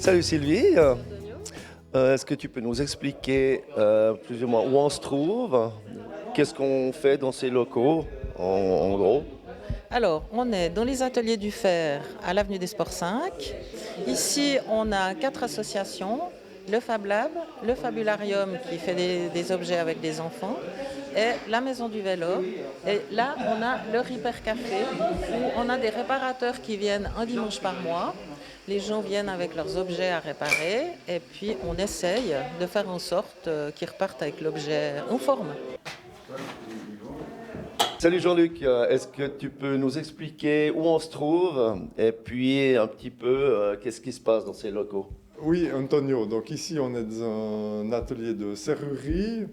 Salut Sylvie. Est-ce que tu peux nous expliquer plus ou moins où on se trouve? Qu'est-ce qu'on fait dans ces locaux, en gros? Alors, on est dans les ateliers du fer à l'avenue des Sports 5. Ici, on a 4 associations, le Fab Lab, le Fabularium qui fait des objets avec des enfants et la Maison du Vélo. Et là, on a le Repair Café où on a des réparateurs qui viennent un dimanche par mois. Les gens viennent avec leurs objets à réparer et puis on essaye de faire en sorte qu'ils repartent avec l'objet en forme. Salut Jean-Luc, est-ce que tu peux nous expliquer où on se trouve et puis un petit peu qu'est-ce qui se passe dans ces locaux? Oui, Antonio. Donc ici, on est dans un atelier de serrurerie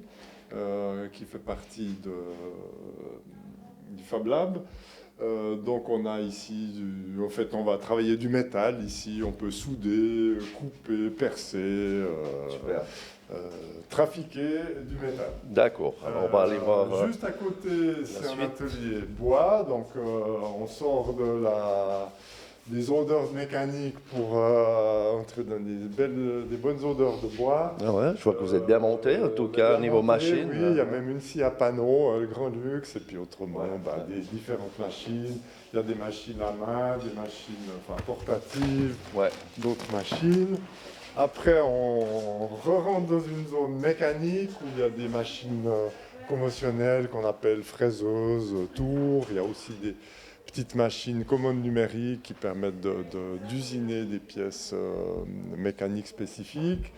qui fait partie du Fab Lab. Donc on a ici, en fait, on va travailler du métal. Ici, on peut souder, couper, percer, Super. trafiquer du métal. D'accord, alors on va aller voir. Juste à côté, c'est un suite. atelier bois. Donc on sort des odeurs mécaniques pour entrer dans des bonnes odeurs de bois. Ah ouais, je vois que vous êtes bien monté, en tout cas, au niveau machine. Oui, il y a même une scie à panneau, le grand luxe, et puis autrement, des différentes machines. Il y a des machines à main, des machines portatives, Ouais. d'autres machines. Après, on rentre dans une zone mécanique où il y a des machines conventionnelles qu'on appelle fraiseuses, tours. Il y a aussi des petites machines commandes numériques qui permettent d'usiner des pièces mécaniques spécifiques.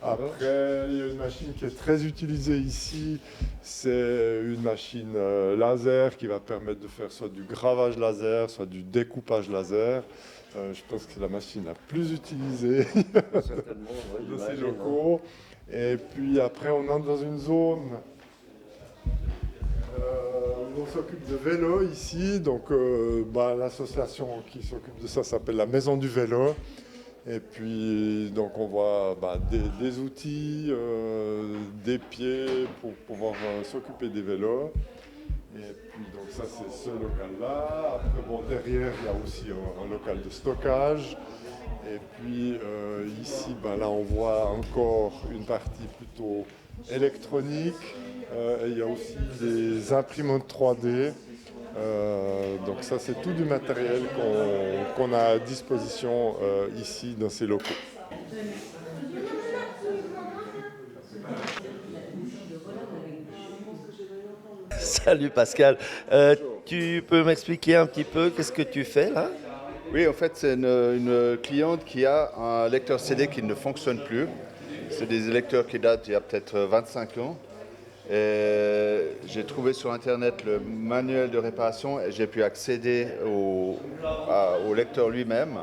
Après, il y a une machine qui est très utilisée ici, c'est une machine laser qui va permettre de faire soit du gravage laser, soit du découpage laser. Je pense que c'est la machine la plus utilisée Certainement, oui, de ces j'imagine, hein. locaux. Et puis après, on entre dans une zone où on s'occupe de vélo ici. Donc l'association qui s'occupe de ça s'appelle la Maison du Vélo. Et puis donc on voit des outils, des pieds pour pouvoir s'occuper des vélos. Et puis donc ça c'est ce local-là. Après derrière il y a aussi un local de stockage. Et puis ici là on voit encore une partie plutôt électronique. Et il y a aussi des imprimantes 3D. Donc ça c'est tout du matériel qu'on a à disposition ici dans ces locaux. Salut Pascal. Tu peux m'expliquer un petit peu qu'est-ce que tu fais là? Oui, en fait, c'est une cliente qui a un lecteur CD qui ne fonctionne plus. C'est des lecteurs qui datent d'il y a peut-être 25 ans. Et j'ai trouvé sur Internet le manuel de réparation et j'ai pu accéder au lecteur lui-même.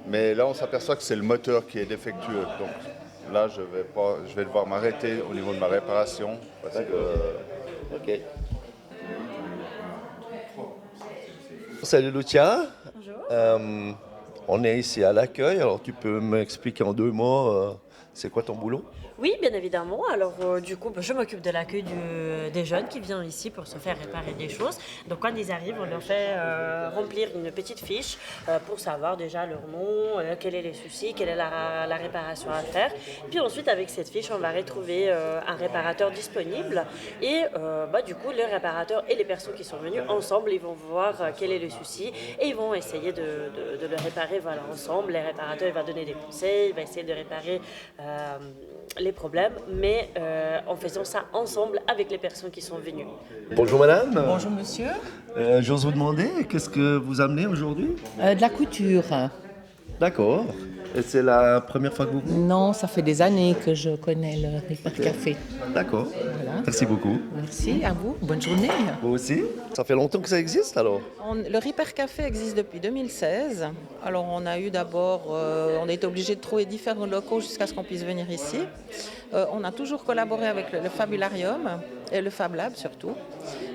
Mais là, on s'aperçoit que c'est le moteur qui est défectueux. Donc là, je vais devoir m'arrêter au niveau de ma réparation. Parce que, Ok. Salut Lucia. Bonjour. On est ici à l'accueil, alors tu peux m'expliquer en 2 mots c'est quoi ton boulot? Oui, bien évidemment. Alors, du coup, je m'occupe de l'accueil des jeunes qui viennent ici pour se faire réparer des choses. Donc, quand ils arrivent, on leur fait remplir une petite fiche pour savoir déjà leur nom, quels sont les soucis, quelle est la réparation à faire. Puis ensuite, avec cette fiche, on va retrouver un réparateur disponible. Et du coup, le réparateur et les personnes qui sont venues ensemble, ils vont voir quel est le souci et ils vont essayer de le réparer ensemble. Le réparateur il va donner des conseils, il va essayer de réparer les problèmes, mais en faisant ça ensemble avec les personnes qui sont venues. Bonjour madame. Bonjour monsieur. J'ose vous demander, qu'est-ce que vous amenez aujourd'hui? De la couture. D'accord. Et c'est la première fois que vous... Non, ça fait des années que je connais le Repair Café. D'accord. Voilà. Merci beaucoup. Merci à vous. Bonne journée. Vous aussi? Ça fait longtemps que ça existe alors? Le Repair Café existe depuis 2016. Alors on a eu d'abord, on a été obligé de trouver différents locaux jusqu'à ce qu'on puisse venir ici. On a toujours collaboré avec le Fabularium et le Fab Lab surtout.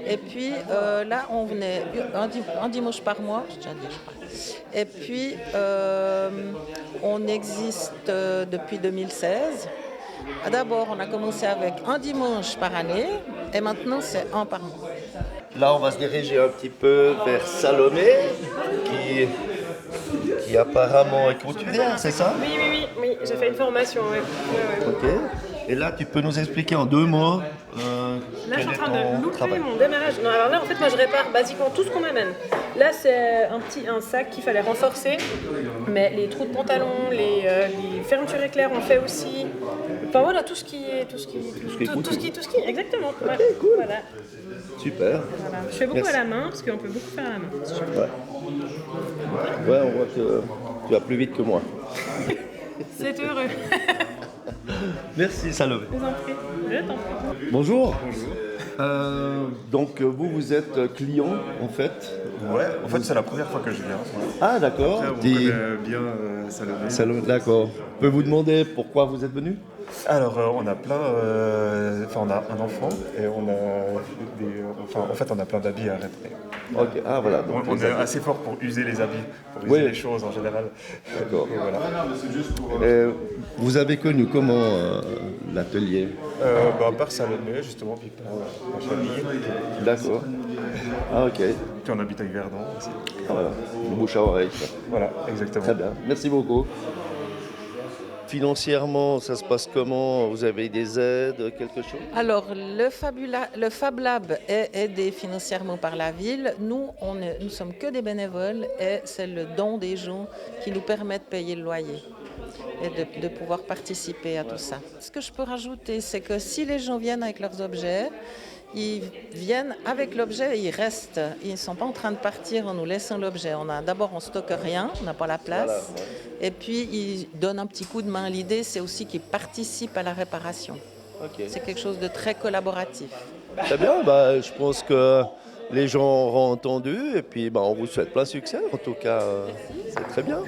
Et puis là on venait un dimanche par mois, j'ai déjà dit je crois. Et puis on existe depuis 2016. D'abord on a commencé avec un dimanche par année et maintenant c'est un par mois. Là, on va se diriger un petit peu vers Salomé, qui qui apparemment est couturière, c'est ça? Oui, j'ai fait une formation, ouais. Ouais, ouais. Ok. Et là, tu peux nous expliquer en 2 mots Là, je quel suis en est train ton de louper travail. mon démarrage. Non, alors là, en fait, moi, je répare basiquement tout ce qu'on m'amène. Là, c'est un sac qu'il fallait renforcer, mais les trous de pantalon, les fermetures éclairs, on fait aussi. Enfin voilà, tout ce qui, exactement. Ouais, cool. Voilà. Super. Voilà. Je fais beaucoup Merci. à la main parce qu'on peut beaucoup faire à la main. Ouais, on voit que tu vas plus vite que moi. C'est heureux. Merci, Salomé. Je vous en prie. Je t'en prie. Bonjour. Donc vous êtes client en fait. Ouais, en fait c'est la première fois que je viens. Ah d'accord. Après, on connaît bien Salomé. Salomé, d'accord. Je peux vous demander pourquoi vous êtes venu? Alors on a plein, on a un enfant et on a en fait on a plein d'habits à réparer. Ok. Ah voilà. Donc, On les est habits. assez fort pour user les habits, pour user Oui. les choses en général. D'accord. Et voilà. Vous avez connu comment l'atelier? Par Salomé justement, puis par ma famille. D'accord. Ah ok. Puis on habite à Yverdon aussi. Ah, voilà. Bouche à oreille. Quoi. Voilà, exactement. Très bien. Merci beaucoup. Financièrement, ça se passe comment? Vous avez des aides, quelque chose? Alors, le Fab Lab est aidé financièrement par la ville. Nous sommes que des bénévoles et c'est le don des gens qui nous permet de payer le loyer et de pouvoir participer à tout ça. Ce que je peux rajouter, c'est que si les gens viennent avec leurs objets, ils viennent avec l'objet et ils restent. Ils ne sont pas en train de partir en nous laissant l'objet. D'abord, on stocke rien, on n'a pas la place. Voilà, ouais. Et puis, ils donnent un petit coup de main. L'idée, c'est aussi qu'ils participent à la réparation. Ok. C'est quelque chose de très collaboratif. Très bien. Bah, je pense que les gens auront entendu et puis on vous souhaite plein succès. En tout cas, c'est très bien.